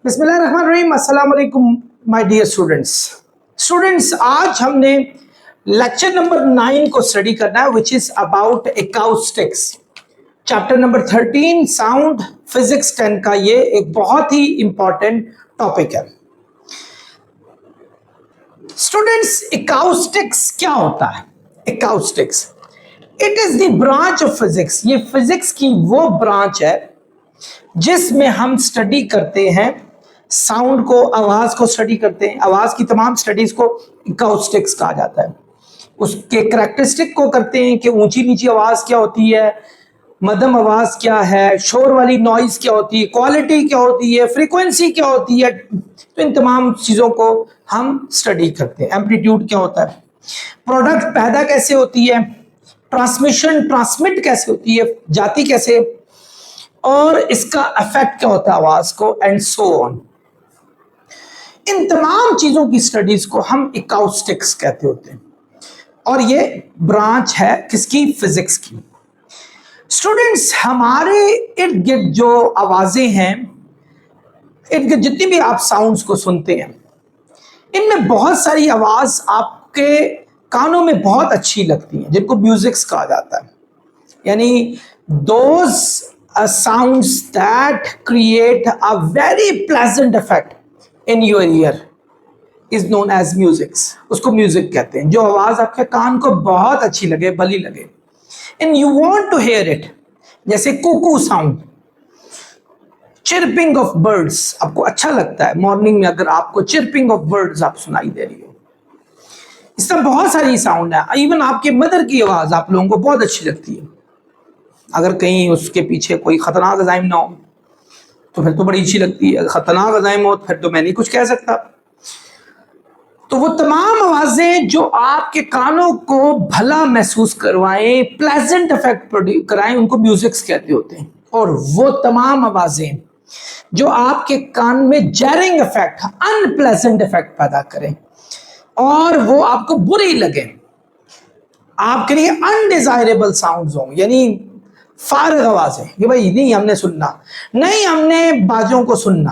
بسم اللہ الرحمن الرحیم. السلام علیکم مائی ڈیئر اسٹوڈنٹس آج ہم نے لیکچر نمبر 9 کو اسٹڈی کرنا ہے which is about acoustics. Chapter number 13 sound physics 10 کا یہ ایک بہت ہی امپورٹنٹ ٹاپک ہے. اسٹوڈنٹس acoustics کیا ہوتا ہے؟ acoustics it is the branch of physics. یہ فزکس کی وہ برانچ ہے جس میں ہم اسٹڈی کرتے ہیں ساؤنڈ کو، آواز کو اسٹڈی کرتے ہیں. آواز کی تمام اسٹڈیز کو اکاؤسٹکس کہا جاتا ہے. اس کے کریکٹرسٹک کو کرتے ہیں کہ اونچی نیچی آواز کیا ہوتی ہے، مدھم آواز کیا ہے، شور والی نوائز کیا ہوتی ہے، کوالٹی کیا ہوتی ہے، فریکوینسی کیا ہوتی ہے. تو ان تمام چیزوں کو ہم اسٹڈی کرتے ہیں. ایمپلیٹیوڈ کیا ہوتا ہے، پروڈکٹ پیدا کیسے ہوتی ہے، ٹرانسمیشن ٹرانسمٹ کیسے ہوتی ہے، جاتی کیسے، اور اس کا افیکٹ کیا ہوتا ہے آواز کو، اینڈ سو آن. ان تمام چیزوں کی اسٹڈیز کو ہم اکاؤسٹکس کہتے ہوتے ہیں، اور یہ برانچ ہے کس کی؟ فزکس کی. اسٹوڈنٹس ہمارے ارد گرد جو آوازیں ہیں، ارد گرد جتنی بھی آپ ساؤنڈس کو سنتے ہیں، ان میں بہت ساری آواز آپ کے کانوں میں بہت اچھی لگتی ہیں جن کو میوزکس کہا جاتا ہے. یعنی those sounds that create a very pleasant effect in your ear is known as musics. اس کو میوزک کہتے ہیں. جو آواز آپ کے کان کو بہت اچھی لگے، بھلی لگے، and you want to hear it. جیسے cuckoo sound, chirping of birds آپ کو اچھا لگتا ہے. مارننگ میں اگر آپ کو چرپنگ آف برڈس آپ سنائی دے رہی ہو، اس طرح بہت ساری ساؤنڈ ہے. ایون آپ کے مدر کی آواز آپ لوگوں کو بہت اچھی لگتی ہے. اگر کہیں اس کے پیچھے کوئی خطرناک عزائم نہ ہو تو پھر تو بڑی اچھی لگتی ہے. خطرناک عزائم ہو پھر تو میں نہیں کچھ کہہ سکتا. تو وہ تمام آوازیں جو آپ کے کانوں کو بھلا محسوس کروائیں، پلیزنٹ افیکٹ کرائیں، ان کو میوزکس کہتے ہوتے ہیں. اور وہ تمام آوازیں جو آپ کے کان میں جیرنگ افیکٹ، ان پلیزنٹ افیکٹ پیدا کریں اور وہ آپ کو بری لگیں، آپ کے لیے انڈیزائریبل ساؤنڈز ہوں، یعنی فارغ آوازیں کہ بھائی نہیں ہم نے سننا، نہیں ہم نے باجوں کو سننا،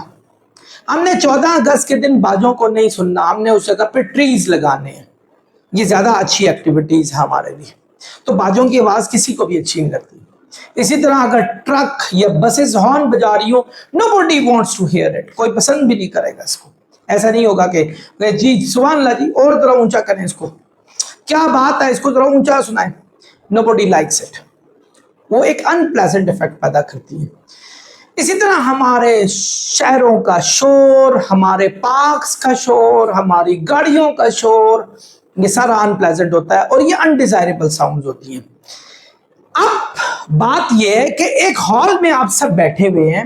ہم نے 14 اگست کے دن باجوں کو نہیں سننا، ہم نے اس جگہ پہ ٹریز لگانے ہیں. یہ زیادہ اچھی ایکٹیویٹیز ہے ہمارے لیے. تو باجوں کی آواز کسی کو بھی اچھی نہیں لگتی. اسی طرح اگر ٹرک یا بسز ہارن بجا رہی ہو، nobody wants to hear it. کوئی پسند بھی نہیں کرے گا اس کو. ایسا نہیں ہوگا کہ جی سبحان اللہ جی اور ذرا اونچا کریں اس کو، کیا بات ہے اس کو ذرا اونچا سنائیں. nobody likes it. وہ ایک ان پلیزنٹ افیکٹ پیدا کرتی ہے. اسی طرح ہمارے شہروں کا شور، ہمارے پارکس کا شور، ہماری گاڑیوں کا شور، یہ سارا ان پلیزنٹ ہوتا ہے اور یہ انڈیزائریبل ساؤنڈز ہوتی ہیں. اب بات یہ ہے کہ ایک ہال میں آپ سب بیٹھے ہوئے ہیں،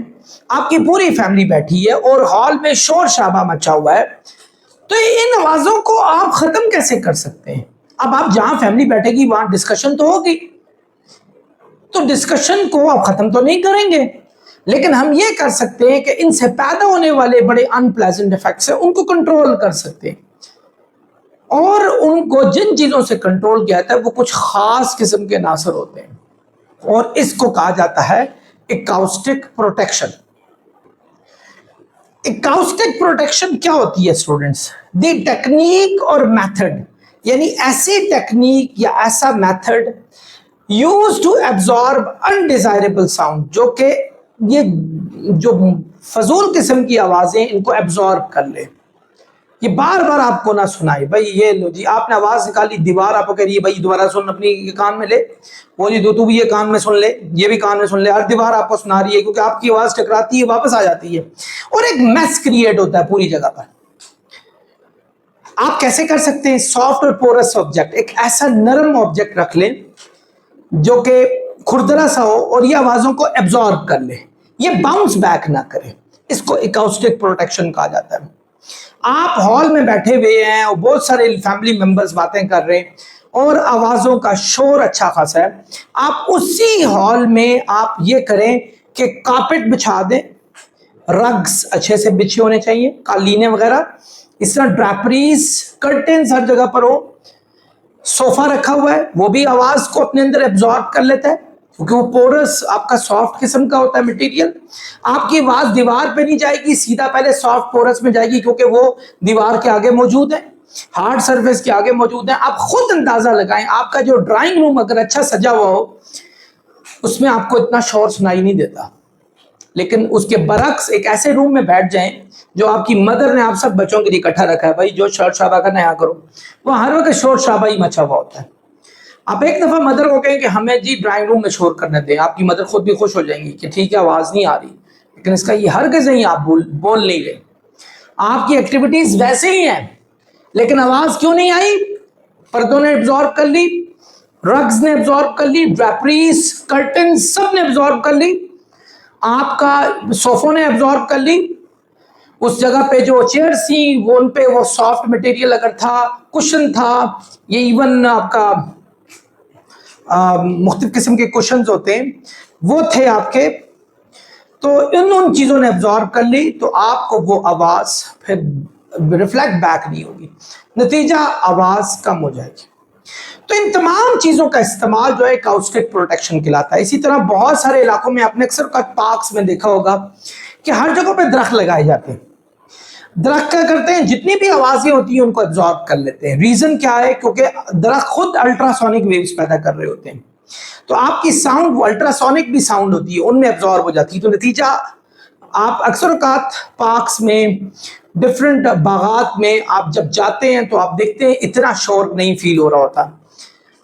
آپ کی پوری فیملی بیٹھی ہے اور ہال میں شور شرابہ مچا ہوا ہے، تو ان آوازوں کو آپ ختم کیسے کر سکتے ہیں؟ اب آپ جہاں فیملی بیٹھے گی وہاں ڈسکشن تو ہوگی، تو ڈسکشن کو آپ ختم تو نہیں کریں گے، لیکن ہم یہ کر سکتے ہیں کہ ان سے پیدا ہونے والے بڑے ان پلیزنٹ افیکٹس ہیں ان کو کنٹرول کر سکتے ہیں. اور ان کو جن چیزوں سے کنٹرول کیا جاتا ہے وہ کچھ خاص قسم کے عناصر ہوتے ہیں، اور اس کو کہا جاتا ہے اکاؤسٹک پروٹیکشن. اکاؤسٹک پروٹیکشن کیا ہوتی ہے اسٹوڈنٹس؟ دی ٹیکنیک اور میتھڈ، یعنی ایسی ٹیکنیک یا ایسا method used to absorb undesirable sound، جو کہ یہ جو فضول قسم کی آوازیں ان کو ایبزارب کر لے، یہ بار بار آپ کو نہ سنائے. بھائی یہ لو جی آپ نے آواز نکالی، دیوار آپ کو کہہ رہی ہے بھائی دوبارہ سن، اپنی کان میں لے، وہ جی تو بھی یہ کان میں سن لے، یہ بھی کان میں سن لے. ہر دیوار آپ کو سنا رہی ہے کیونکہ آپ کی آواز ٹکراتی ہے واپس آ جاتی ہے اور ایک میس کریٹ ہوتا ہے پوری جگہ پر. آپ کیسے کر سکتے ہیں؟ سافٹ اور پورس آبجیکٹ، ایک ایسا نرم آبجیکٹ رکھ لیں جو کہ کھردرا سا ہو اور یہ آوازوں کو ایبزارب کر لے، یہ باؤنس بیک نہ کرے. اس کو اکاؤسٹک پروٹیکشن کہا جاتا ہے. آپ ہال میں بیٹھے ہوئے ہیں اور بہت سارے فیملی ممبرز باتیں کر رہے ہیں اور آوازوں کا شور اچھا خاصا ہے. آپ اسی ہال میں آپ یہ کریں کہ کارپٹ بچھا دیں، رگز اچھے سے بچھے ہونے چاہیے، قالینیں وغیرہ، اس طرح ڈراپریز، کرٹنز ہر جگہ پر ہو. صوفہ رکھا ہوا ہے وہ بھی آواز کو اپنے اندر ایبزارب کر لیتا ہے. क्योंकि वो पोरस आपका सॉफ्ट किस्म का होता है मटेरियल। आपकी आवाज दीवार पे नहीं जाएगी, सीधा पहले सॉफ्ट पोरस में जाएगी, क्योंकि वो दीवार के आगे मौजूद है, हार्ड सरफेस के आगे मौजूद है। आप खुद अंदाजा लगाएं, आपका जो ड्राइंग रूम अगर अच्छा सजा हुआ हो उसमें आपको इतना शोर सुनाई नहीं देता, लेकिन उसके बरक्स एक ऐसे रूम में बैठ जाएं जो आपकी मदर ने आप सब बच्चों के लिए इकट्ठा रखा है, भाई जो शोर शराबा करना यहाँ करो, वो हर वक्त शोर शराबा ही मचा हुआ होता है। आप एक दफा मदर को कहें कि हमें जी ड्राइंग रूम में शोर करने दें, आपकी मदर खुद भी खुश हो जाएंगी कि ठीक है आवाज नहीं आ रही, लेकिन इसका ये हरगिज़ नहीं, आप बोल नहीं रहे, आपकी एक्टिविटीज वैसे ही हैं, लेकिन आवाज क्यों नहीं आई? पर्दों ने एब्जॉर्ब कर ली, रग्स ने एब्जॉर्ब कर ली, ड्रैपरीज, कर्टन सब ने एब्जॉर्ब कर ली, आपका सोफों ने एब्जॉर्ब कर ली। उस जगह पे जो चेयर थी वो उन पे वो सॉफ्ट मटेरियल अगर था, कुशन था, ये इवन आपका मुख्तलिफ किस्म के कुशन्स होते हैं वो थे आपके, तो उन चीज़ों ने एब्जॉर्ब कर ली, तो आपको वो आवाज़ फिर रिफ्लेक्ट बैक नहीं होगी, नतीजा आवाज़ कम हो जाएगी। तो इन तमाम चीज़ों का इस्तेमाल जो है अकाउस्टिक प्रोटेक्शन कहलाता है। इसी तरह बहुत सारे इलाकों में आपने अक्सर पार्क्स में देखा होगा कि हर जगह पे दरख्त लगाए जाते हैं। दरख्त क्या करते हैं, जितनी भी आवाज़ें होती हैं उनको एब्जॉर्ब कर लेते हैं। रीज़न क्या है? क्योंकि दरख्त खुद अल्ट्रासोनिक वेव्स पैदा कर रहे होते हैं, तो आपकी साउंड वो अल्ट्रासोनिक भी साउंड होती है, उनमें एब्जॉर्ब हो जाती है। तो नतीजा आप अक्सर औकात पार्क्स में, डिफरेंट बागात में आप जब जाते हैं तो आप देखते हैं इतना शोर नहीं फील हो रहा होता,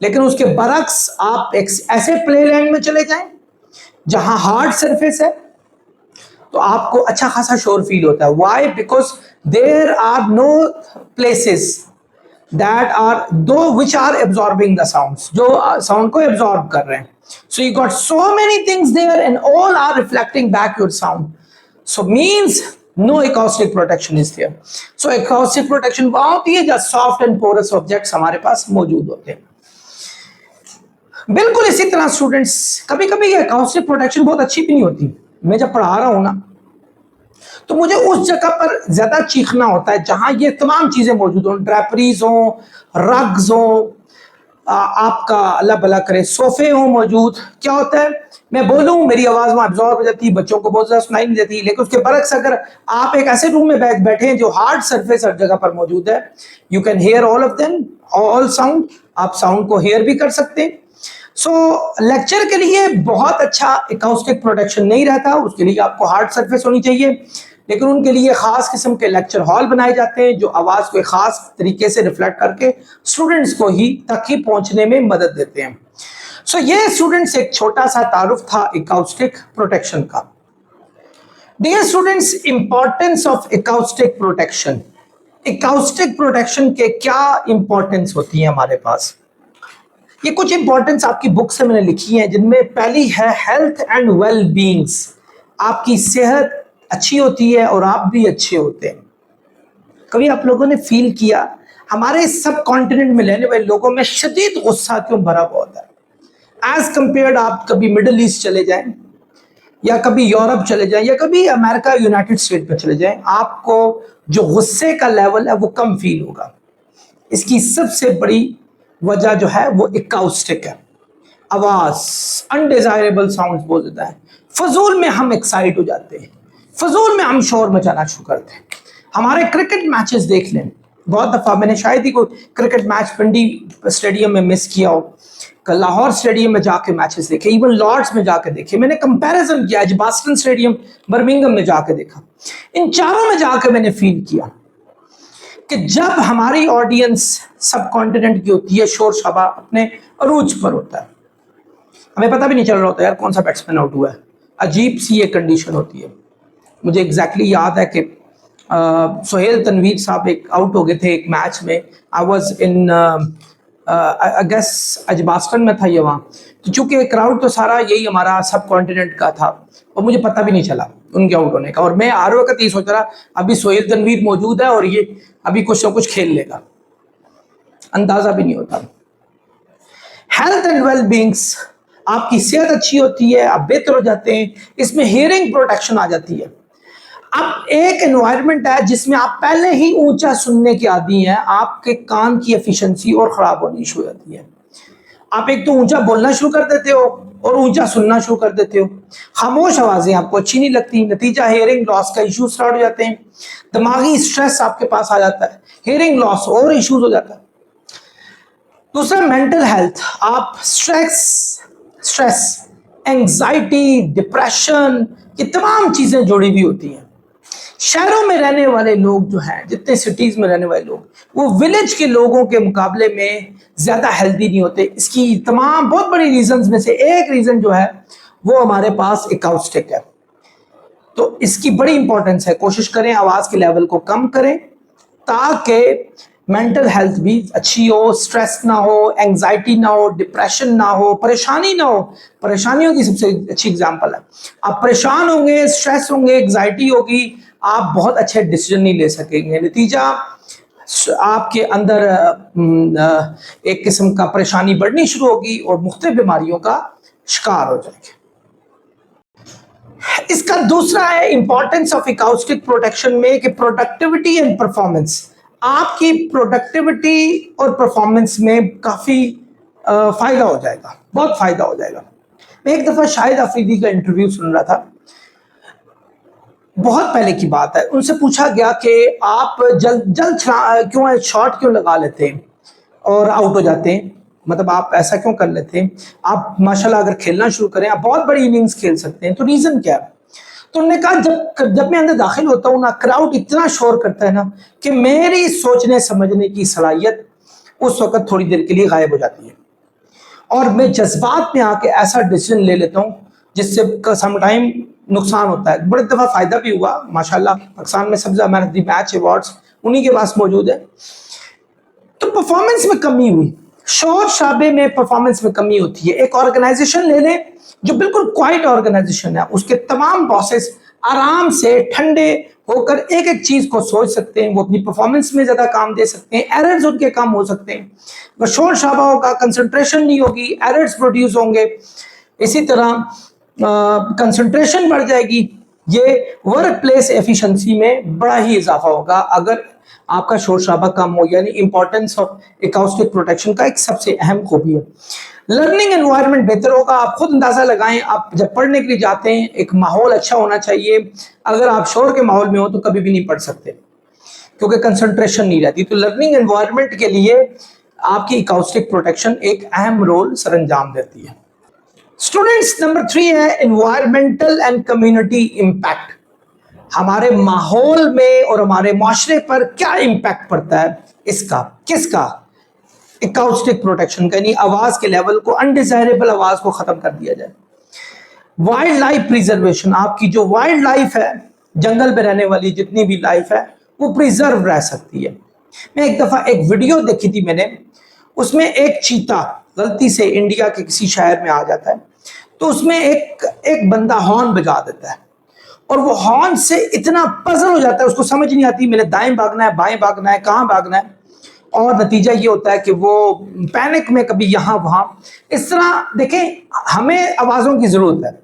लेकिन उसके बरक्स आप एक ऐसे प्ले लैंड में चले जाएं जहां हार्ड सरफेस है तो आपको अच्छा खासा शोर फील होता है। Why? Because there are no places that are do which are absorbing the sounds, जो साउंड को एब्जॉर्ब कर रहे हैं। So you got so many things there and all are reflecting back your sound, so means no acoustic protection is there. So acoustic protection वो होती है जब soft and porous objects हमारे पास मौजूद होते हैं। बिल्कुल इसी तरह स्टूडेंट्स, कभी कभी ये acoustic protection बहुत अच्छी भी नहीं होती। मैं जब पढ़ा रहा हूं ना तो मुझे उस जगह पर ज्यादा चीखना होता है जहां ये तमाम चीजें मौजूद हो, ड्रैपरीज हो, रग्स हो, आपका अल्लाह भला करे सोफे हो मौजूद। क्या होता है, मैं बोलूं मेरी आवाज वहां एब्जॉर्ब हो जाती है, बच्चों को बहुत ज्यादा सुनाई नहीं देती, लेकिन उसके बरक्स अगर आप एक ऐसे रूम में बैठे हैं जो हार्ड सरफेस हर जगह पर मौजूद है, you can hear all of them, all sound, आप साउंड को हेयर भी कर सकते हैं। सो लेक्चर के लिए बहुत अच्छा एकाउस्टिक प्रोटेक्शन नहीं रहता, उसके लिए आपको हार्ड सरफेस होनी चाहिए, लेकिन उनके लिए खास किस्म के लेक्चर हॉल बनाए जाते हैं जो आवाज को एक खास तरीके से रिफ्लेक्ट करके स्टूडेंट्स को ही तक ही पहुंचने में मदद देते हैं। सो ये स्टूडेंट्स एक छोटा सा तारुफ था एकाउस्टिक प्रोटेक्शन का। Dear students, importance of acoustic protection, acoustic protection के क्या इंपॉर्टेंस होती है हमारे पास, ये कुछ इंपॉर्टेंस आपकी बुक से मैंने लिखी है, जिनमें पहली है हेल्थ एंड वेल बींग्स, आपकी सेहत अच्छी होती है और आप भी अच्छे होते हैं। कभी आप लोगों ने फील किया हमारे सब कॉन्टिनेंट में रहने वाले लोगों में शदीद गुस्सा क्यों भरा हुआ होता है? एज कंपेयर्ड आप कभी मिडल ईस्ट चले जाएं या कभी यूरोप चले जाएं या कभी अमेरिका यूनाइटेड स्टेट पे चले जाएं, आपको जो गुस्से का लेवल है वो कम फील होगा। इसकी सबसे बड़ी वजह जो है वो एकाउस्टिक है, आवाज, अनडिजायरेबल साउंड्स बहुत ज्यादा है। फजूल में हम एक्साइट हो जाते हैं, फजूल में हम शोर मचाना शुरू करते हैं। हमारे क्रिकेट मैचेस देख लें, बहुत दफा मैंने शायद ही कोई क्रिकेट मैच पिंडी स्टेडियम में मिस किया हो, लाहौर स्टेडियम में जाके मैचेस देखे, इवन लॉर्ड्स में जाके देखे, मैंने कंपैरिजन किया, एजबास्टन स्टेडियम बर्मिंघम में जाके देखा, इन चारों में जाके मैंने फील किया कि जब हमारी ऑडियंस सब कॉन्टिनेंट की होती है, शोर शराबा अपने अरूज पर होता है, हमें पता भी नहीं चल रहा होता यार कौन सा बैट्समैन आउट हुआ है, अजीब सी ये कंडीशन होती है। मुझे एग्जैक्टली याद है कि सोहेल तनवीर साहब एक आउट हो गए थे एक मैच में, I was in I guess Edgbaston में था ये वहाँ, तो चूंकि क्राउड तो सारा यही हमारा सब कॉन्टिनेंट का था और मुझे पता भी नहीं चला उनके आउट होने का, और मैं हर वक्त ये सोच रहा अभी सोहेल तनवीर मौजूद है और ये अभी कुछ ना कुछ खेल लेगा, अंदाजा भी नहीं होता। हेल्थ एंड वेल बींग्स, आपकी सेहत अच्छी होती है, आप बेहतर हो जाते हैं, इसमें हियरिंग प्रोटेक्शन आ जाती है। अब एक एनवायरनमेंट है जिसमें आप पहले ही ऊंचा सुनने के आदी हैं, आपके कान की एफिशिएंसी और खराब होनी शुरू हो जाती है। आप एक तो ऊंचा बोलना शुरू कर देते हो और ऊंचा सुनना शुरू कर देते हो, खामोश आवाजें आपको अच्छी नहीं लगती, नतीजा हेयरिंग लॉस का इश्यू स्टार्ट हो जाते हैं, दिमागी स्ट्रेस आपके पास आ जाता है, हेयरिंग लॉस और इश्यूज हो जाता है। दूसरा मेंटल हेल्थ, आप स्ट्रेस एंजाइटी डिप्रेशन ये तमाम चीजें जुड़ी हुई होती हैं। शहरों में रहने वाले लोग जो हैं, जितने सिटीज में रहने वाले लोग, वो विलेज के लोगों के मुकाबले में ज्यादा हेल्दी नहीं होते। इसकी तमाम बहुत बड़ी रीजंस में से एक रीजन जो है वो हमारे पास एकाउस्टिक है। तो इसकी बड़ी इंपॉर्टेंस है, कोशिश करें आवाज के लेवल को कम करें ताकि मेंटल हेल्थ भी अच्छी हो, स्ट्रेस ना हो, एंजाइटी ना हो, डिप्रेशन ना हो, परेशानी ना हो। परेशानियों की सबसे अच्छी एग्जांपल है, आप परेशान होंगे, स्ट्रेस होंगे, एंजाइटी होगी, आप बहुत अच्छे डिसीजन नहीं ले सकेंगे, नतीजा आपके अंदर एक किस्म का परेशानी बढ़नी शुरू होगी और मुख्तलिफ बीमारियों का शिकार हो जाएंगे। इसका दूसरा है इंपॉर्टेंस ऑफ एकाउस्टिक प्रोटेक्शन में कि प्रोडक्टिविटी एंड परफॉर्मेंस, आपकी प्रोडक्टिविटी और परफॉर्मेंस में काफी फायदा हो जाएगा, बहुत फायदा हो जाएगा। मैं एक दफा शाहिद अफरीदी का इंटरव्यू सुन रहा था, बहुत पहले की बात है, उनसे पूछा गया कि आप क्यों शॉट क्यों लगा लेते हैं और आउट हो जाते हैं, मतलब आप ऐसा क्यों कर लेते हैं, आप माशाल्लाह अगर खेलना शुरू करें आप बहुत बड़ी इनिंग्स खेल सकते हैं, तो रीजन क्या है? तो उन्होंने कहा जब मैं अंदर दाखिल होता हूँ ना, क्राउड इतना शोर करता है ना कि मेरी सोचने समझने की सलाहियत उस वक्त थोड़ी देर के लिए गायब हो जाती है और मैं जज्बात में आके ऐसा डिसीजन ले लेता हूँ जिससे समटाइम नुकसान होता है। बड़े दफा फायदा भी हुआ, माशाल्लाह पाकिस्तान में सबसे man of the match awards उन्हीं के पास मौजूद है। तो परफॉर्मेंस में कमी हुई, शोर शाबे में परफॉर्मेंस में कमी होती है। एक ऑर्गेनाइजेशन ले लें जो बिल्कुल क्वाइट ऑर्गेनाइजेशन है, उसके तमाम बॉसेस आराम से ठंडे होकर एक एक चीज को सोच सकते हैं, वो अपनी परफॉर्मेंस में ज्यादा काम दे सकते हैं, एरर्स उनके कम हो सकते हैं। अगर शोर शाबा होगा, कंसंट्रेशन नहीं होगी, एरर्स प्रोड्यूस होंगे, इसी तरह कंसंट्रेशन बढ़ जाएगी। ये वर्क प्लेस एफिशिएंसी में बड़ा ही इजाफा होगा अगर आपका शोर शराबा कम हो, यानी इंपॉर्टेंस ऑफ एकाउस्टिक प्रोटेक्शन का एक सबसे अहम खूबी है। लर्निंग एनवायरनमेंट बेहतर होगा, आप खुद अंदाजा लगाएं, आप जब पढ़ने के लिए जाते हैं एक माहौल अच्छा होना चाहिए। अगर आप शोर के माहौल में हो तो कभी भी नहीं पढ़ सकते क्योंकि कंसंट्रेशन नहीं रहती। तो लर्निंग एनवायरनमेंट के लिए आपकी एकाउस्टिक प्रोटेक्शन एक अहम रोल सरअंजाम देती है। स्टूडेंट्स, नंबर 3 है एनवायरमेंटल एंड कम्युनिटी इम्पैक्ट। हमारे माहौल में और हमारे माशरे पर क्या इम्पैक्ट पड़ता है इसका, किसका? एकाउस्टिक प्रोटेक्शन का, यानी आवाज के लेवल को, अनडिजायरेबल आवाज को खत्म कर दिया जाए। वाइल्ड लाइफ प्रिजर्वेशन, आपकी जो वाइल्ड लाइफ है, जंगल में रहने वाली जितनी भी लाइफ है वो प्रिजर्व रह सकती है। मैं एक दफा एक वीडियो देखी थी मैंने, उसमें एक चीता गलती से इंडिया के किसी शहर में आ जाता है, तो उसमें एक बंदा हॉर्न बजा देता है और वो हॉर्न से इतना पजल हो जाता है, उसको समझ नहीं आती मैंने दाएं भागना है, बाएं भागना है, कहाँ भागना है, और नतीजा ये होता है कि वो पैनिक में कभी यहाँ वहां। इस तरह देखें, हमें आवाजों की जरूरत है,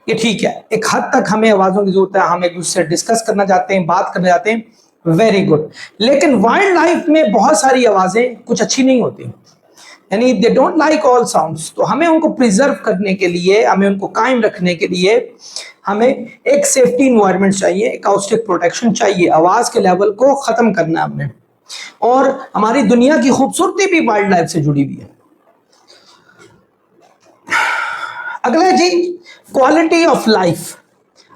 ये ठीक है, एक हद तक हमें आवाजों की जरूरत है, हम एक दूसरे से डिस्कस करना चाहते हैं, बात करना चाहते हैं, वेरी गुड। लेकिन वाइल्ड लाइफ में बहुत सारी आवाजें कुछ अच्छी नहीं होती, यानी they don't like all sounds. तो हमें उनको प्रिजर्व करने के लिए, हमें उनको कायम रखने के लिए हमें एक सेफ्टी इन्वायरमेंट चाहिए, एकाउस्टिक प्रोटेक्शन चाहिए, आवाज के लेवल को खत्म करना है हमने। और हमारी दुनिया की खूबसूरती भी वाइल्ड लाइफ से जुड़ी हुई है। अगला जी, क्वालिटी ऑफ लाइफ,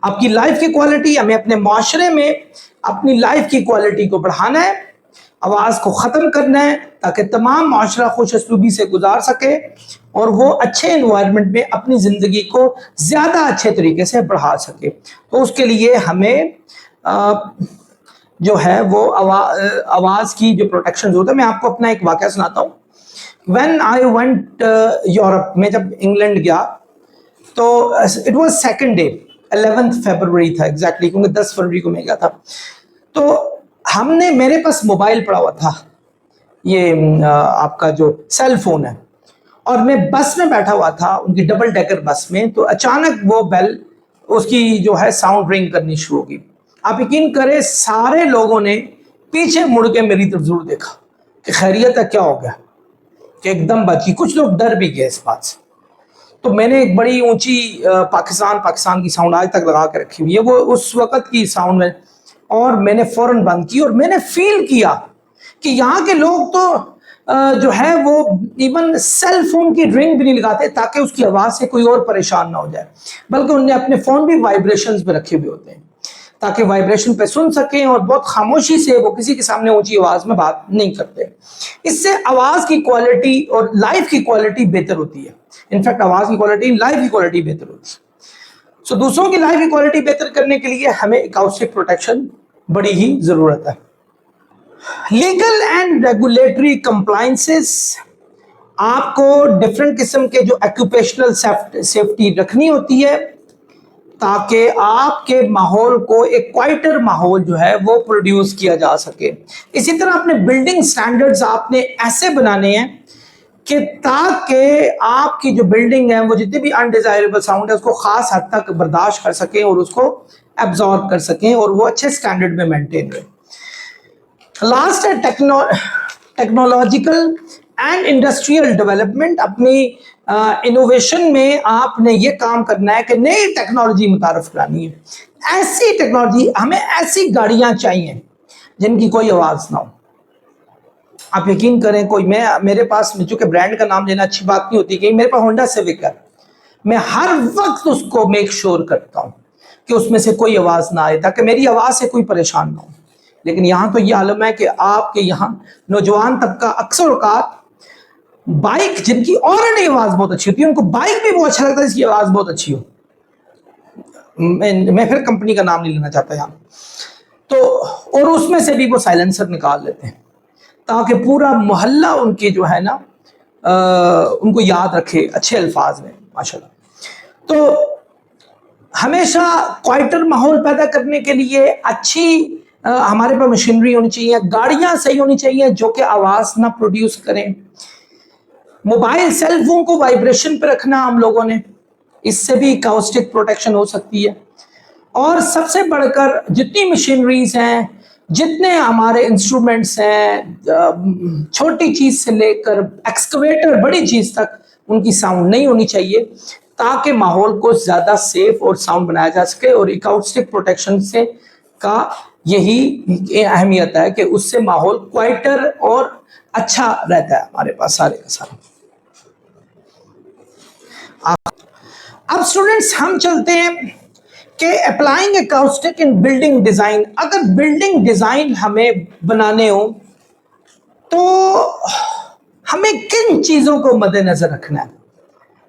आपकी लाइफ की क्वालिटी, हमें अपने माशरे में अपनी लाइफ की क्वालिटी को बढ़ाना है, आवाज को खत्म करना है ताकि तमाम माशरा खुश असलूबी से गुजार सके और वो अच्छे एनवायरनमेंट में अपनी जिंदगी को ज्यादा अच्छे तरीके से बढ़ा सके। तो उसके लिए हमें जो है वो आवाज की जो प्रोटेक्शन होता है। मैं आपको अपना एक वाकया सुनाता हूँ। व्हेन आई वेंट यूरोप, में जब इंग्लैंड गया तो इट वाज सेकंड डे, 11 फरवरी था एग्जैक्टली, क्योंकि 10 फरवरी को मैं गया था। तो हमने, मेरे पास मोबाइल पड़ा हुआ था, ये आपका जो सेल फोन है, और मैं बस में बैठा हुआ था, उनकी डबल डेकर बस में। तो अचानक वो बेल, उसकी जो है साउंड रिंग करनी शुरू होगी। आप यकीन करें, सारे लोगों ने पीछे मुड़ के मेरी तरफ जरूर देखा कि खैरियत है, क्या हो गया। کہ ایک دم بچی. کچھ لوگ ڈر بھی گئے اس بات سے. تو میں نے ایک بڑی اونچی پاکستان کی ساؤنڈ آج تک لگا کے رکھی ہوئی ہے, وہ اس وقت کی ساؤنڈ ہے, اور میں نے فوراً بند کی, اور میں نے فیل کیا کہ یہاں کے لوگ تو جو ہے وہ ایون سیل فون کی رنگ بھی نہیں لگاتے تاکہ اس کی آواز سے کوئی اور پریشان نہ ہو جائے, بلکہ انہوں نے اپنے فون بھی وائبریشنز پہ رکھے ہوئے ہوتے ہیں تاکہ وائبریشن پہ سن سکیں, اور بہت خاموشی سے وہ کسی کے سامنے اونچی آواز میں بات نہیں کرتے. اس سے آواز کی کوالٹی اور لائف کی کوالٹی بہتر ہوتی ہے. انفیکٹ آواز کی کوالٹی لائف کی کوالٹی بہتر ہوتی ہے. سو دوسروں کی لائف کی کوالٹی بہتر کرنے کے لیے ہمیں اکاؤسٹک پروٹیکشن بڑی ہی ضرورت ہے. لیگل اینڈ ریگولیٹری کمپلائنسز, آپ کو ڈفرینٹ قسم کے جو ایکوپیشنل سیفٹی رکھنی ہوتی ہے تاکہ آپ کے ماحول کو ایک کوائٹر ماحول جو ہے وہ پروڈیوس کیا جا سکے. اسی طرح اپنے بلڈنگ سٹینڈرڈز آپ نے ایسے بنانے ہیں کہ تاکہ آپ کی جو بلڈنگ ہے وہ جتنی بھی انڈیزائربل ساؤنڈ ہے اس کو خاص حد تک برداشت کر سکیں اور اس کو ایبزارب کر سکیں اور وہ اچھے سٹینڈرڈ میں مینٹین رہے. لاسٹ ہے ٹیکنالوجیکل اینڈ انڈسٹریل ڈیولپمنٹ. اپنی انوویشن میں آپ نے یہ کام کرنا ہے کہ نئی ٹیکنالوجی متعارف کرانی ہے. ایسی ٹیکنالوجی, ہمیں ایسی گاڑیاں چاہیے جن کی کوئی آواز نہ ہو. آپ یقین کریں, کوئی میرے پاس, چونکہ برانڈ کا نام لینا اچھی بات نہیں ہوتی, کہ میرے پاس ہونڈا سیوک ہے, میں ہر وقت اس کو میک شور کرتا ہوں کہ اس میں سے کوئی آواز نہ آئے تاکہ میری آواز سے کوئی پریشان نہ ہو. لیکن یہاں تو یہ عالم ہے کہ آپ کے یہاں نوجوان طبقہ اکثر اوقات بائک جن کی آلریڈی آواز بہت اچھی ہوتی ہے, ان کو بائک بھی بہت اچھا لگتا ہے اس کی آواز بہت اچھی ہو. میں پھر کمپنی کا نام نہیں لینا چاہتا یہاں. تو اور اس میں سے بھی وہ سائلنسر نکال لیتے ہیں تاکہ پورا محلہ ان کی جو ہے نا ان کو یاد رکھے اچھے الفاظ میں ماشاءاللہ. تو ہمیشہ کوائٹر ماحول پیدا کرنے کے لیے اچھی ہمارے پاس مشینری ہونی چاہیے, گاڑیاں صحیح ہونی چاہیے جو کہ آواز نہ پروڈیوس کریں. موبائل سیل فون کو وائبریشن پہ رکھنا ہم لوگوں نے, اس سے بھی اکاؤسٹک پروٹیکشن ہو سکتی ہے. اور سب سے بڑھ کر جتنی مشینریز ہیں, جتنے ہمارے انسٹرومنٹس ہیں, چھوٹی چیز سے لے کر ایکسکیویٹر بڑی چیز تک, ان کی ساؤنڈ نہیں ہونی چاہیے تاکہ ماحول کو زیادہ سیف اور ساؤنڈ بنایا جا سکے. اور اکاؤسٹک پروٹیکشن سے کا یہی اہمیت ہے کہ اس سے ماحول کوائٹر اور اچھا رہتا ہے ہمارے پاس سارے کا سارا. اب اسٹوڈنٹس ہم چلتے ہیں کہ اپلائنگ اکاؤسٹک ان بلڈنگ ڈیزائن. اگر بلڈنگ ڈیزائن ہمیں بنانے ہو تو ہمیں کن چیزوں کو مد نظر رکھنا ہے.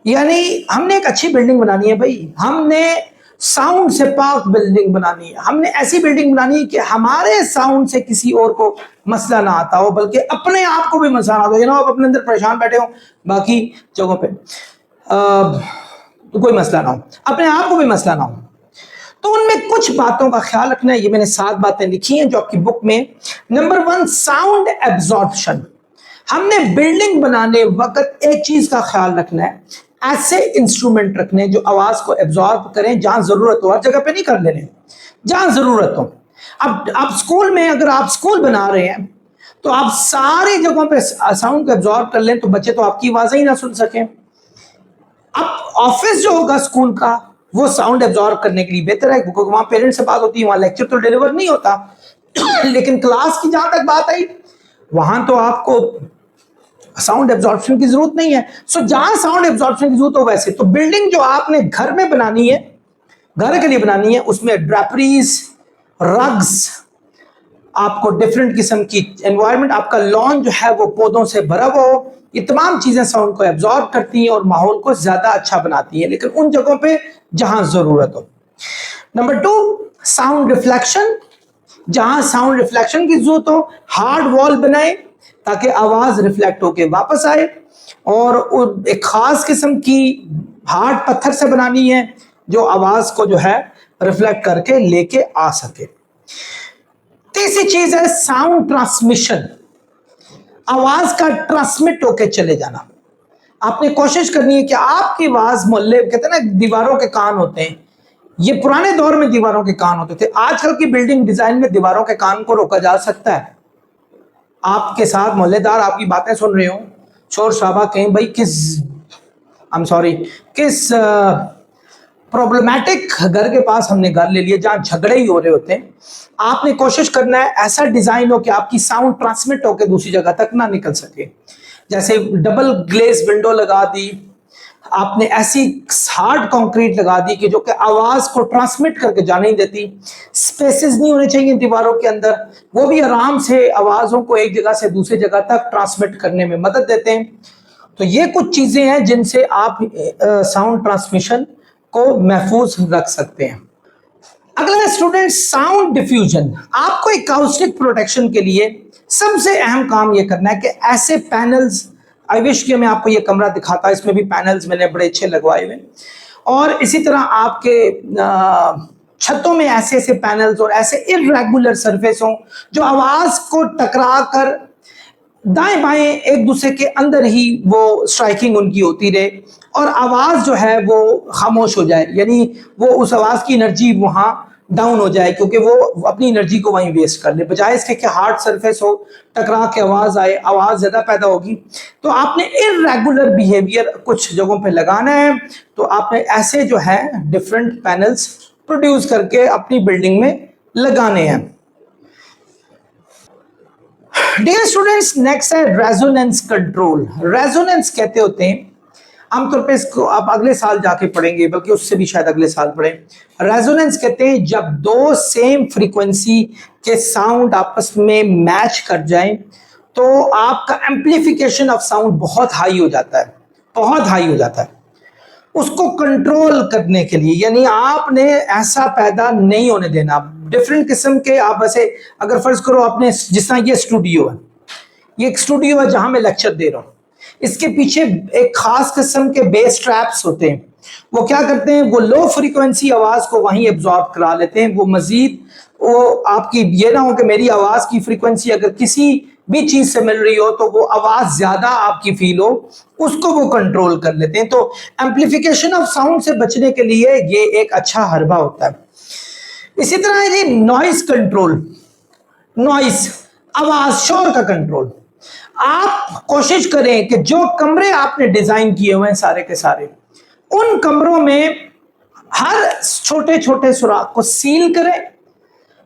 یعنی ہم نے ایک اچھی بلڈنگ بنانی ہے بھائی, ہم نے ساؤنڈ سے پاک بلڈنگ بنانی ہے, ہم نے ایسی بلڈنگ بنانی ہے کہ ہمارے ساؤنڈ سے کسی اور کو مسئلہ نہ آتا ہو بلکہ اپنے آپ کو بھی مسئلہ نہ ہو. آپ اپنے اندر پریشان بیٹھے ہو, باقی جگہوں پہ کوئی مسئلہ نہ ہو, اپنے آپ کو بھی مسئلہ نہ ہو. تو ان میں کچھ باتوں کا خیال رکھنا ہے. یہ میں نے 7 باتیں لکھی ہیں جو آپ کی بک میں. Number 1, sound absorption. ہم نے بلڈنگ بنانے وقت ایک چیز کا خیال رکھنا ہے, ایسے انسٹرومنٹ رکھنے جو آواز کو ایبزارب کریں جہاں ضرورت ہو. ہر جگہ پہ نہیں کر لینے, جہاں ضرورت ہو. اب آپ اسکول میں, اگر آپ اسکول بنا رہے ہیں تو آپ ساری جگہوں پہ ساؤنڈ کو ایبزارب کر لیں تو بچے تو آپ کی آوازیں ہی نہ سن سکیں. اب آفس جو ہوگا اسکول کا وہ ساؤنڈ ایبزارب کرنے کے لیے بہتر ہے کیونکہ وہاں پیرنٹس سے بات ہوتی ہے, وہاں لیکچر تو ڈیلیور نہیں ہوتا. لیکن کلاس کی جہاں تک بات آئی وہاں تو آپ کو ساؤنڈ ایبزارپشن کی ضرورت نہیں ہے. سو جہاں ساؤنڈ ایبزارپشن کی ضرورت ہو ویسے تو بلڈنگ جو آپ نے گھر میں بنانی ہے, گھر کے لیے بنانی ہے, اس میں ڈراپریز, رگز, آپ کو ڈفرینٹ قسم کی انوائرمنٹ, آپ کا لان جو ہے وہ پودوں سے بھرا ہوا ہو. یہ تمام چیزیں ساؤنڈ کو ایبزارب کرتی ہیں اور ماحول کو زیادہ اچھا بناتی ہیں, لیکن ان جگہوں پہ جہاں ضرورت ہو. Number 2, sound reflection. جہاں ساؤنڈ ریفلیکشن کی ضرورت ہو ہارڈ وال بنائے تاکہ آواز ریفلیکٹ ہو کے واپس آئے, اور ایک خاص قسم کی ہارڈ پتھر سے بنانی ہے جو آواز کو جو ہے ریفلیکٹ کر کے لے کے آ سکے. تیسری چیز ہے ساؤنڈ ٹرانسمیشن. آواز کا ٹرانسمٹ ہو کے چلے جانا. آپ نے کوشش کرنی ہے کہ آپ کی آواز, محلے کہتے ہیں نا دیواروں کے کان ہوتے ہیں, یہ پرانے دور میں دیواروں کے کان ہوتے تھے. آج کل کی بلڈنگ ڈیزائن میں دیواروں کے کان کو روکا جا سکتا ہے. آپ کے ساتھ محلے دار آپ کی باتیں سن رہے ہوں, शोर शराबा कहीं भाई किस प्रॉब्लमैटिक घर के पास हमने घर ले लिया जहां झगड़े ही हो रहे होते हैं, आपने कोशिश करना है ऐसा डिजाइन हो कि आपकी साउंड ट्रांसमिट होकर दूसरी जगह तक ना निकल सके। जैसे डबल ग्लेज विंडो लगा दी आपने, ऐसी हार्ड कंक्रीट लगा दी कि जो कि आवाज को ट्रांसमिट करके जाने नहीं देती। स्पेसेस नहीं होने चाहिए दीवारों के अंदर, वो भी आराम से आवाजों को एक जगह से दूसरी जगह तक ट्रांसमिट करने में मदद देते हैं। तो ये कुछ चीजें हैं जिनसे आप साउंड ट्रांसमिशन को महफूज रख सकते हैं। अगला स्टूडेंट साउंड डिफ्यूजन। आपको एकाउस्टिक प्रोटेक्शन के लिए सबसे अहम काम ये करना है कि ऐसे पैनल्स, आई विश कि मैं आपको ये कमरा दिखाता, इसमें भी पैनल्स मैंने बड़े अच्छे लगवाए हुए, और इसी तरह आपके छतों में ऐसे ऐसे पैनल्स और ऐसे इर्रेगुलर सरफेस हों जो आवाज को टकरा कर दाएं बाएं एक दूसरे के अंदर ही वो स्ट्राइकिंग उनकी होती रहे और आवाज जो है वो खामोश हो जाए, यानी वो उस आवाज की एनर्जी वहां डाउन हो जाए क्योंकि वो अपनी एनर्जी को वहीं वेस्ट कर ले, बजाय इसके कि हार्ड सरफेस हो, टकरा के आवाज आए, आवाज ज्यादा पैदा होगी। तो आपने इर्रेगुलर बिहेवियर कुछ जगहों पे लगाना है, तो आपने ऐसे जो है डिफरेंट पैनल्स प्रोड्यूस करके अपनी बिल्डिंग में लगाने हैं। डियर स्टूडेंट्स, नेक्स्ट है रेजोनेंस कंट्रोल। रेजोनेंस कहते होते हैं, आमतौर पे इसको आप अगले साल जाके पढ़ेंगे, बल्कि उससे भी शायद अगले साल पढ़ें। रेजोनेंस कहते हैं जब दो सेम फ्रीक्वेंसी के साउंड आपस में मैच कर जाएं तो आपका एम्प्लीफिकेशन ऑफ साउंड बहुत हाई हो जाता है, बहुत हाई हो जाता है। उसको कंट्रोल करने के लिए, यानी आपने ऐसा पैदा नहीं होने देना। डिफरेंट किस्म के आप ऐसे, अगर फर्ज करो आपने, जिस तरह ये स्टूडियो है, ये एक स्टूडियो है जहां मैं लेक्चर दे रहा हूं, इसके पीछे एक खास किस्म के बेस ट्रैप्स होते हैं। वो क्या करते हैं, वो लो फ्रीक्वेंसी आवाज को वहीं एब्जॉर्ब करा लेते हैं। वो मजीद वो आपकी ये ना हो कि मेरी आवाज की फ्रीक्वेंसी अगर किसी भी चीज से मिल रही हो तो वो आवाज ज्यादा आपकी फील हो, उसको वो कंट्रोल कर लेते हैं। तो एम्प्लीफिकेशन ऑफ साउंड से बचने के लिए ये एक अच्छा हरबा होता है। इसी तरह ये नॉइस कंट्रोल, नॉइस आवाज शोर का कंट्रोल। आप कोशिश करें कि जो कमरे आपने डिजाइन किए हुए हैं सारे के सारे, उन कमरों में हर छोटे छोटे सुराख को सील करें,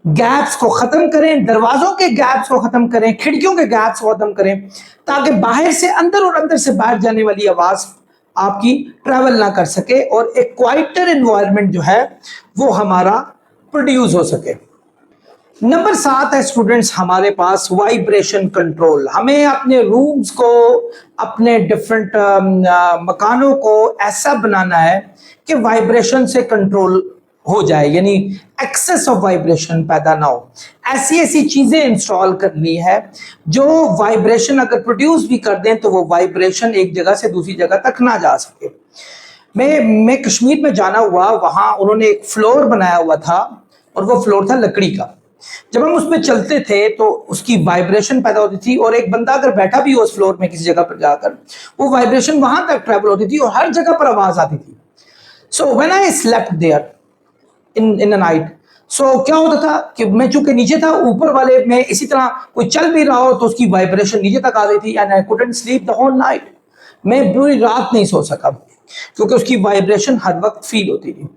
गैप्स को खत्म करें, दरवाजों के गैप्स को खत्म करें, खिड़कियों के गैप्स को खत्म करें, ताकि बाहर से अंदर और अंदर से बाहर जाने वाली आवाज आपकी ट्रैवल ना कर सके और एक क्वाइटर एनवायरनमेंट जो है वो हमारा प्रोड्यूस हो सके। नंबर 7 है स्टूडेंट्स हमारे पास वाइब्रेशन कंट्रोल। हमें अपने रूम्स को, अपने डिफरेंट मकानों को ऐसा बनाना है कि वाइब्रेशन से कंट्रोल हो जाए, यानी एक्सेस ऑफ वाइब्रेशन पैदा ना हो। ऐसी ऐसी चीजें इंस्टॉल करनी है जो वाइब्रेशन अगर प्रोड्यूस भी कर दें तो वो वाइब्रेशन एक जगह से दूसरी जगह तक ना जा सके। मैं कश्मीर में जाना हुआ, वहां उन्होंने एक फ्लोर बनाया हुआ था और वो फ्लोर था लकड़ी का। जब हम उसमें चलते थे तो उसकी वाइब्रेशन पैदा होती थी और एक बंदा अगर बैठा भी हो उस फ्लोर में किसी जगह पर जाकर, वो वाइब्रेशन वहां तक ट्रैवल होती थी और हर जगह पर आवाज आती थी। So when I slept there in a night, so क्या होता था कि मैं चूंकि नीचे था, ऊपर वाले में इसी तरह कोई चल भी रहा हो तो उसकी वाइब्रेशन नीचे तक आ रही थी and I couldn't sleep the whole night. मैं पूरी रात नहीं सो सका क्योंकि उसकी वाइब्रेशन हर वक्त फील होती थी।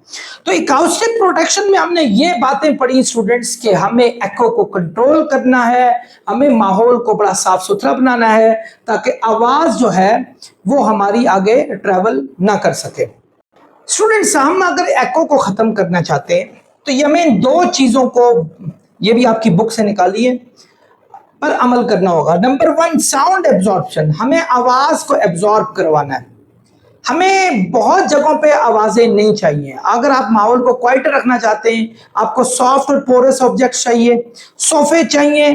तो एकाउस्टिक प्रोटेक्शन में हमने ये बातें पढ़ी स्टूडेंट्स के हमें एको को कंट्रोल करना है, हमें माहौल को बड़ा साफ सुथरा बनाना है ताकि आवाज जो है वो हमारी आगे ट्रैवल ना कर सके। स्टूडेंट्स, हम अगर एको को खत्म करना चाहते हैं तो ये हमें दो चीजों को, ये भी आपकी बुक से निकालिए, पर अमल करना होगा। Number 1 sound absorption. हमें आवाज को एब्जॉर्ब करवाना है। हमें बहुत जगहों पे आवाजें नहीं चाहिए। अगर आप माहौल को क्वाइट रखना चाहते हैं, आपको सॉफ्ट और पोरस ऑब्जेक्ट्स चाहिए, सोफे चाहिए,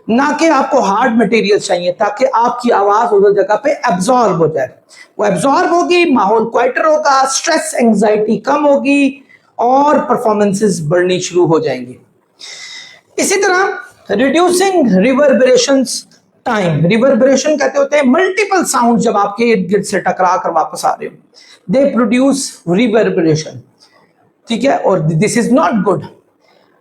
ना कि आपको हार्ड मटेरियल चाहिए, ताकि आपकी आवाज उस जगह पे एब्जॉर्ब हो जाए। वो एब्जॉर्ब होगी, माहौल क्वाइटर होगा, स्ट्रेस एंजाइटी कम होगी और परफॉर्मेंसेस बढ़नी शुरू हो जाएंगी। इसी तरह रिड्यूसिंग रिवर्बरेशंस टाइम। रिवर्बरेशन कहते होते हैं मल्टीपल साउंड जब आपके इर्द गिर्द से टकरा कर वापस आ रहे हो, दे प्रोड्यूस रिवर्बरेशन, ठीक है, और दिस इज नॉट गुड।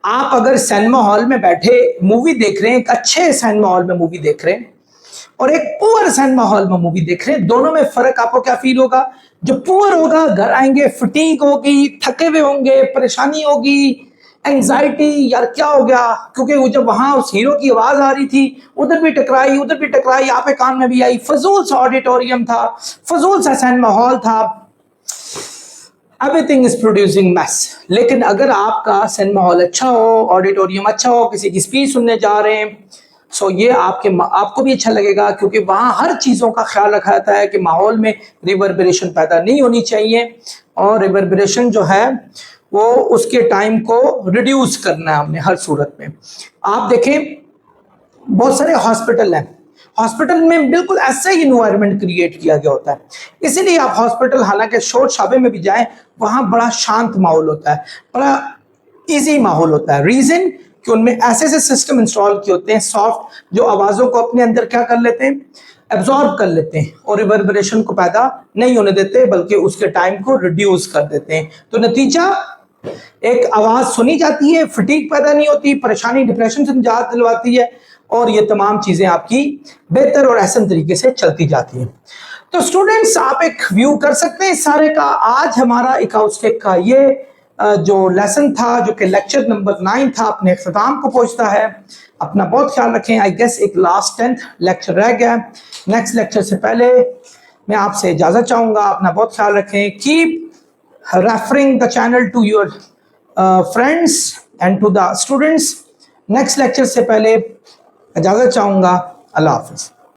आप अगर सिनेमा हॉल में बैठे मूवी देख रहे हैं, एक अच्छे सिनेमा हॉल में मूवी देख रहे हैं और एक पुअर सिनेमा हॉल में मूवी देख रहे हैं, दोनों में फर्क आपको क्या फील होगा? जो पुअर होगा घर आएंगे फटीग होगी, थके हुए होंगे, परेशानी होगी, एंजाइटी, यार क्या हो गया, क्योंकि वो जब वहां उस हीरो की आवाज आ रही थी, उधर भी टकराई, यहाँ पे कान में भी आई, फजूल सा ऑडिटोरियम था, फजूल सा सिनेमा हॉल था, एवरीथिंग इज प्रोड्यूसिंग मैस। लेकिन अगर आपका सिनेमा हॉल अच्छा हो, ऑडिटोरियम अच्छा हो, किसी की स्पीच सुनने जा रहे हैं, सो ये आपको भी अच्छा लगेगा, क्योंकि वहाँ हर चीज़ों का ख्याल रखा जाता है कि माहौल में रिवर्बरेशन पैदा नहीं होनी चाहिए, और रिवर्बरेशन जो है वो उसके टाइम को रिड्यूस करना है हमने हर सूरत में। आप देखें बहुत सारे हॉस्पिटल हैं, हॉस्पिटल में बिल्कुल ऐसा ही इन्वायरमेंट क्रिएट किया गया होता है, इसीलिए आप हॉस्पिटल हालांकि शोर शाबे में भी जाएं, वहाँ बड़ा शांत माहौल होता है, बड़ा इजी माहौल होता है। रीजन कि उनमें ऐसे ऐसे सिस्टम इंस्टॉल किए होते हैं सॉफ्ट, जो आवाज़ों को अपने अंदर क्या कर लेते हैं, एब्जॉर्ब कर लेते हैं और रिवर्बरेशन को पैदा नहीं होने देते, बल्कि उसके टाइम को रिड्यूस कर देते हैं। तो नतीजा, एक आवाज़ सुनी जाती है, फटीग पैदा नहीं होती, परेशानी डिप्रेशन से निजात दिलवाती है, और ये तमाम चीज़ें आपकी बेहतर और अहसन तरीके से चलती जाती हैं। तो स्टूडेंट्स, आप एक व्यू कर सकते हैं इस सारे का। आज हमारा एकाउस्टिक का ये जो लेसन था, जो कि लेक्चर नंबर 9 था, अपने अख्ताम को पहुंचता है। अपना बहुत ख्याल रखें। आई गेस एक लास्ट 10th लेक्चर रह गया। नेक्स्ट लेक्चर से पहले मैं आपसे इजाज़त चाहूँगा। अपना बहुत ख्याल रखें। Keep referring the channel to your friends and to the students. Next lecture से पहले इजाज़त चाहूँगा। अल्लाह हाफ़िज़।